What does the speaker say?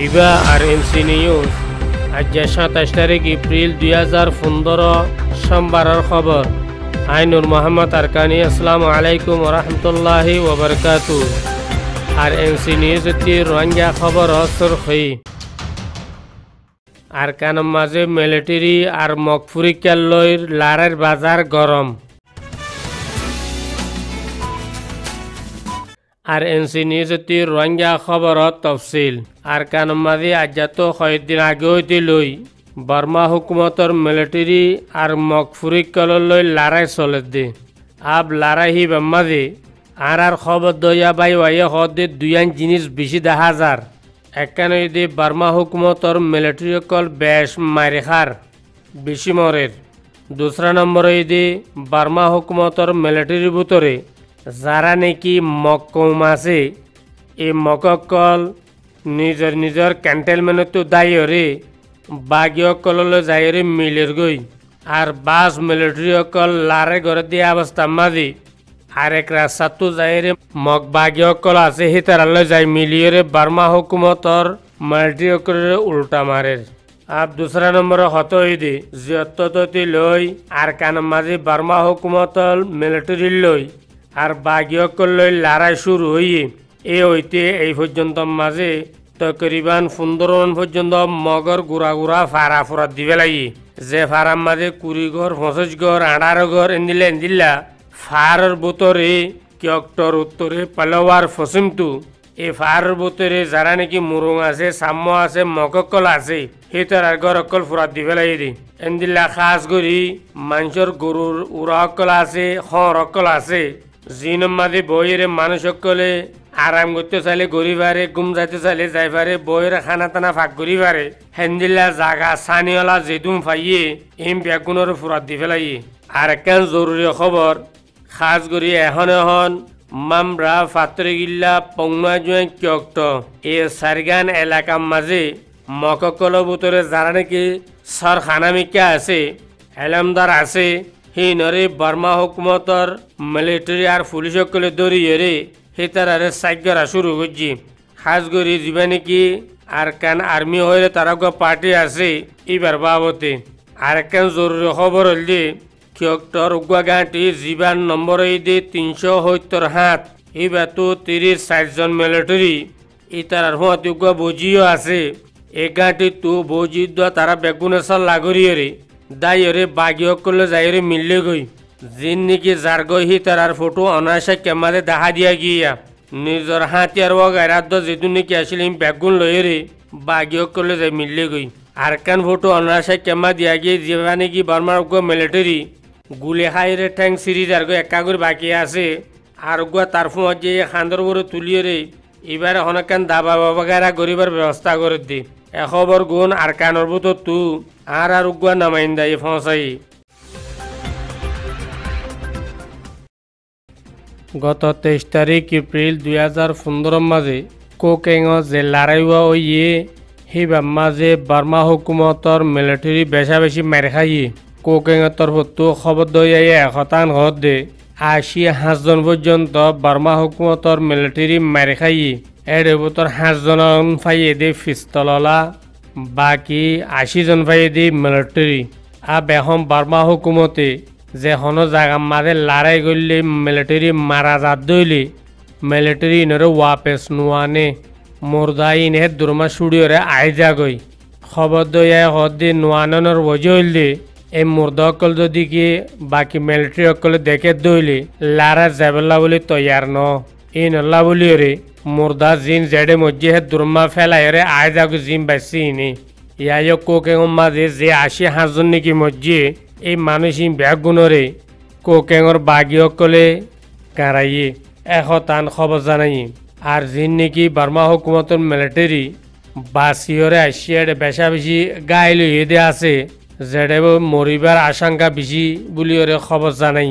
ইবা আর MC news আজ 27 তারিখ April 2015 সোমবারের খবর। আই নূর মোহাম্মদ আরকানি। আসসালামু আলাইকুম ওয়া রাহমাতুল্লাহি ওয়া বারাকাতুহু। আর এমসি নিউজ রোহিঙ্গা খবর সুরখি আরকানের মাঝে মিলিটারি আর মকফুরিকার লইর লারের বাজার গরম। আর এনসি নিউজ রোহিঙ্গা খবর তফসিল। আরকানের মাঝে আজাত কয়েকদিন আগে হইতে লই বর্মা হুকুমতর মিলিটারি আর মকফুরিকার লই লড়াই চলে দে। আব লড়াই হি মাঝে আর খবর দইয়া বাই ওয়াইয়া হদে দুইয়ান জিনিস বেশি দেখা যার। একখানে দে বর্মা হুকুমতর মিলিটারি কল বেশ মারি খার বেশি মরের। দুসরা নম্বরে দে বর্মা হুকুমতর মিলিটারির ভিতরে যারা নাকি মকম আছে এই মকল নিজের নিজের ক্যান্টেলমেন্টতো দায়রে বাগিয়কললৈ যায়রে মিলের গই। আর বাস মিলিটারি অকল লারে ঘরে দিয়া অবস্থা মাঝে আর এক রাস্তাতো যায়রে মগ বাগিয়কল আছে সেই তারালৈ যাই মিলিয়রে বর্মা হুকুমতর মিলিটারি অকলের উল্টা মারের। আব দুসরা নম্বর হত হইদে জিয়ত্ততি লই আর কান মাঝে বর্মা হুকুমতল মিলিটারি লই আর বাগিয়কল লই লড়াই শুরু হইয়ে হইতে এই পর্যন্ত মাঝে তকরিবান 15 পর্যন্ত মগর গুড়া গুড়া ফাড়া ফুরা দিবে লাগি। যে ফাড়ার মাঝে 20 ঘর 25 ঘর 18 ঘর এন্দিল্লা ফাড়ের বোতরে কিয়ক্টর উত্তরে পালোয়ার ফসিমতু এই ফাড়ের বোতরে যারা নাকি মুরুং আছে সাম্য আছে মককল আছে সেই তার ঘর অকল ফুরা দিবে লাগি দি এন্দিল্লা খাস করি মানুষের গরুর উড়া অকল আছে খর অকল আছে জিনের মাঝে বইয়ের মানুষ সকলে আরাম করতে চাইলে গড়ি পারে গুম যাইতে চাইলে যাই পারে বইয়ের খানা টানা ফাঁক করি পারে হেন্দিল্লা জাগা সানিওয়ালা যেদুম ফাইয়ে এম বেগুনের ফুরাত দি ফেলাই। আর একখান জরুরি খবর খাস করি এখন মামরা ফাতরে গিল্লা পংনা জুয়ান কিয়ক্ত এই সারগান এলাকার মাঝে মককল ভিতরে যারা নাকি সর খানামিকা আছে হেলামদার আছে সেই নরে বর্মা হুকুমতর মিলিটারি আর পুলিশ সকলে দরিয়ে সেই তারারে সাইক করা শুরু করছি। খাস করি যা নাকি আর কান আর্মি হইলে তারা পার্টি আছে এবার বাবতে। আর একখান জরুরি খবর হল যে কিয়ক্টর উগুয়া গাঁটি জীবান নম্বর দে 377 এবার তো 30-60 জন মিলিটারি এই তারার হুঁত উগুয়া বজিও আছে। এই গাঁটি তো বজি দেওয়া তারা বেগুনে সাল লাগরিয়ে দাইরে বাগিও করলে যাইরে মিললে গই জিন নাকি যার গই হি তার ফটো অনায়াসে ক্যামেরাতে দেখা দিয়া গিয়া নিজের হাতিয়ার গাইরাত যেহেতু নাকি আসলে বেগুন লইরে বাগিও করলে যাই মিললে গই। আর কান ফটো অনায়াসে ক্যামেরা দিয়া গিয়ে যেবা নাকি বর্মার মিলিটারি গুলি খাইরে ঠ্যাং সিরিজ আর একা করে বাকি আছে আর তার ফোঁত যে খান্দর করে তুলিয়ে এবার অনেকখান দাবা বাবাগারা গরিবার ব্যবস্থা করে দি এখবর গুণ আর কানর ভিতর তু আর উগুয়া নামাইন্দা এই ফসাই। গত 23 তারিখ এপ্রিল 2015 মাঝে কোকেং যে লড়াইয়া ওইয়ে সেইবার মাঝে বর্মা হুকুমতর মিলিটারি বেশা বেশি মার খাইয়ে কোকেঙের তরফতো খবর দইয়াই একতান ঘর দে 80 জন পর্যন্ত বর্মা হুকুমতর মিলিটারি মার খাইয়ে এর ভিতর 5 জন ফাইয়ে দে পিস্তললা বাকি 80 জন ফাইয়ে দে মিলিটারি। আর এখন বর্মা হুকুমতে যে হনো জায়গা মাঝে লড়াই করলে মিলিটারি মারা যাত দইলে মিলিটারি ইনরে ওয়াপেস নোয়ানে মুর্দা ইনে দুর্মা সুড়িয়রে আই যাগই। খবর দইয়াই হদ্দি নোয়ানর বজে হইলে এই মুর্দা অকল যদি কি বাকি মিলিটারি অকলে দেখে দইলে লারা যাবেলা বলে তৈয়ার ন এই নল্লা বলিয়রে মুর্দা জিন জেডে মজ্জে হে দুর্মা ফেলাইরে আই যাগো জিম বাসি ইনে ইয়াই কোকেং মাঝে যে 80 জন নাকি মজ্জে এই মানুষ বেগুনরে কোকেঙর বাগি অকলে কারাইয়ে তান খবর জানাই। আর জিন নাকি বর্মা হুকুমতর মিলিটারি বাসিয়রে আসিয়ারে বেশা বেশি গাইল দে আছে যেডে মরিবার আশঙ্কা বেশি বলিওরে খবর জানাই।